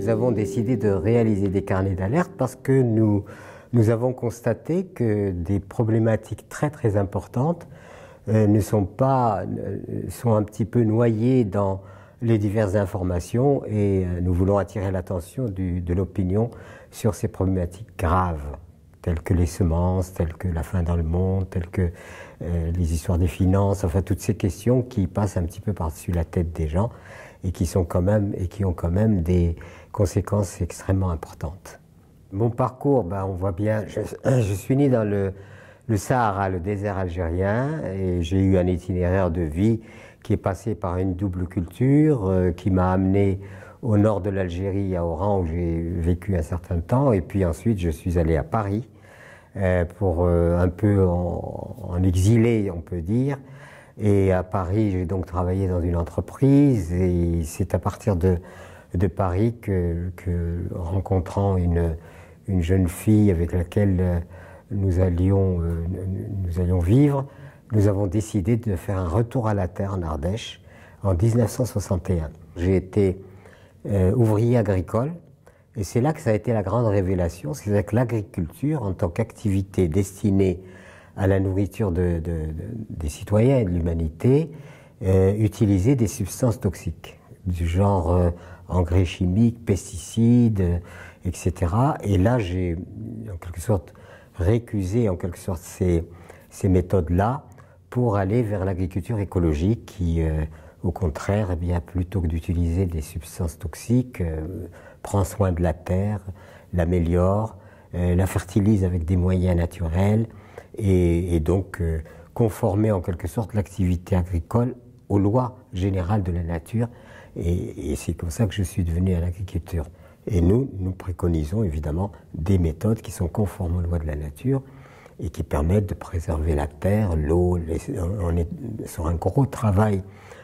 Nous avons décidé de réaliser des carnets d'alerte parce que nous avons constaté que des problématiques très importantes sont un petit peu noyées dans les diverses informations et nous voulons attirer l'attention de l'opinion sur ces problématiques graves, telles que les semences, telles que la faim dans le monde, telles que les histoires des finances, enfin toutes ces questions qui passent un petit peu par-dessus la tête des gens et qui ont quand même des conséquences extrêmement importantes. Mon parcours, on voit bien, je suis né dans le Sahara, le désert algérien, et j'ai eu un itinéraire de vie qui est passé par une double culture, qui m'a amené au nord de l'Algérie, à Oran, où j'ai vécu un certain temps, et puis ensuite je suis allé à Paris, pour un peu en exilé, on peut dire. Et à Paris, j'ai donc travaillé dans une entreprise, et c'est à partir de Paris que rencontrant une jeune fille avec laquelle nous allions vivre, nous avons décidé de faire un retour à la terre en Ardèche en 1961. J'ai été ouvrier agricole, et c'est là que ça a été la grande révélation, c'est que l'agriculture, en tant qu'activité destinée à la nourriture des citoyens et de l'humanité, utilisait des substances toxiques, du genre engrais chimiques, pesticides, etc. Et là, j'ai en quelque sorte récusé ces méthodes-là pour aller vers l'agriculture écologique qui, au contraire, eh bien, plutôt que d'utiliser des substances toxiques, prend soin de la terre, l'améliore, la fertilise avec des moyens naturels et donc conformer en quelque sorte l'activité agricole aux lois générales de la nature. Et c'est comme ça que je suis devenu à l'agriculture. Et nous préconisons évidemment des méthodes qui sont conformes aux lois de la nature et qui permettent de préserver la terre, l'eau. On est sur un gros travail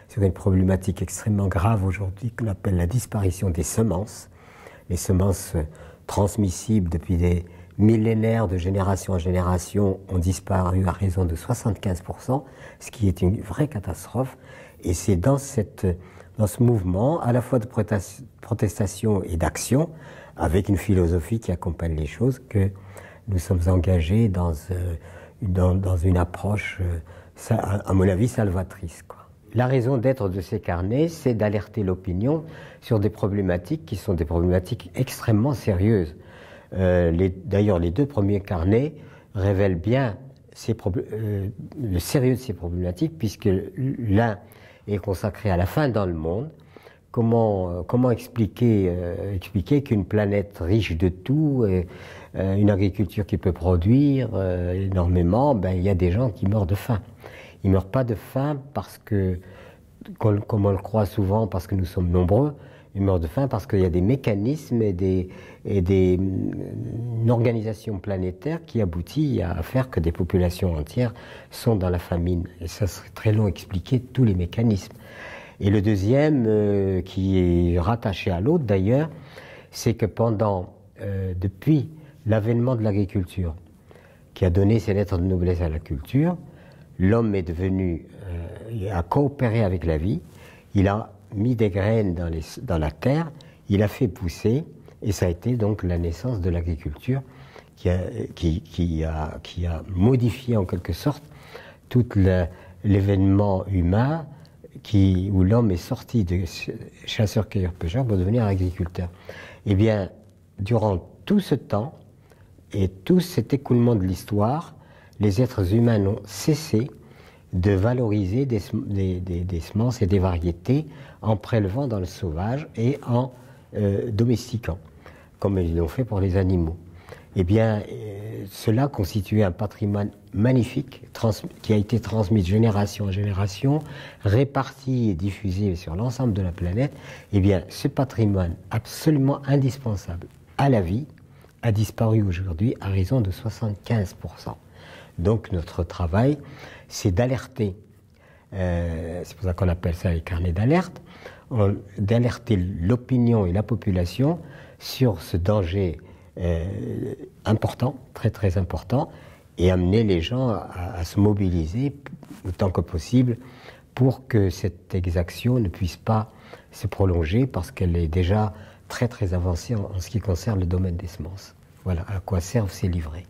sur une problématique extrêmement grave aujourd'hui qu'on appelle la disparition des semences. Les semences transmissibles depuis des millénaires de génération en génération ont disparu à raison de 75%, ce qui est une vraie catastrophe. Et c'est dans ce mouvement, à la fois de protestation et d'action, avec une philosophie qui accompagne les choses, que nous sommes engagés dans une approche, à mon avis, salvatrice, quoi. La raison d'être de ces carnets, c'est d'alerter l'opinion sur des problématiques qui sont des problématiques extrêmement sérieuses. D'ailleurs, les deux premiers carnets révèlent bien le sérieux de ces problématiques, puisque l'un est consacré à la faim dans le monde. Comment expliquer qu'une planète riche de tout, une agriculture qui peut produire énormément, il y a des gens qui meurent de faim. Ils ne meurent pas de faim parce que, comme on le croit souvent, parce que nous sommes nombreux. Ils meurent de faim parce qu'il y a des mécanismes et une organisation planétaire qui aboutit à faire que des populations entières sont dans la famine. Et ça serait très long à expliquer tous les mécanismes. Et le deuxième, qui est rattaché à l'autre d'ailleurs, c'est que depuis l'avènement de l'agriculture, qui a donné ses lettres de noblesse à la culture, l'homme est devenu, a coopéré avec la vie, il a mis des graines dans la terre, il a fait pousser, et ça a été donc la naissance de l'agriculture qui a modifié en quelque sorte tout l'événement humain où l'homme est sorti de chasseur-cueilleur-pêcheur pour devenir agriculteur. Eh bien, durant tout ce temps et tout cet écoulement de l'histoire, les êtres humains n'ont cessé de valoriser des semences et des variétés en prélevant dans le sauvage et en domestiquant, comme ils l'ont fait pour les animaux. Eh bien, cela constituait un patrimoine magnifique qui a été transmis de génération en génération, réparti et diffusé sur l'ensemble de la planète. Eh bien, ce patrimoine absolument indispensable à la vie a disparu aujourd'hui à raison de 75%. Donc notre travail, c'est d'alerter, c'est pour ça qu'on appelle ça les carnets d'alerte, d'alerter l'opinion et la population sur ce danger important, très important, et amener les gens à se mobiliser autant que possible pour que cette exaction ne puisse pas se prolonger, parce qu'elle est déjà très très avancé en ce qui concerne le domaine des semences. Voilà à quoi servent ces livrets.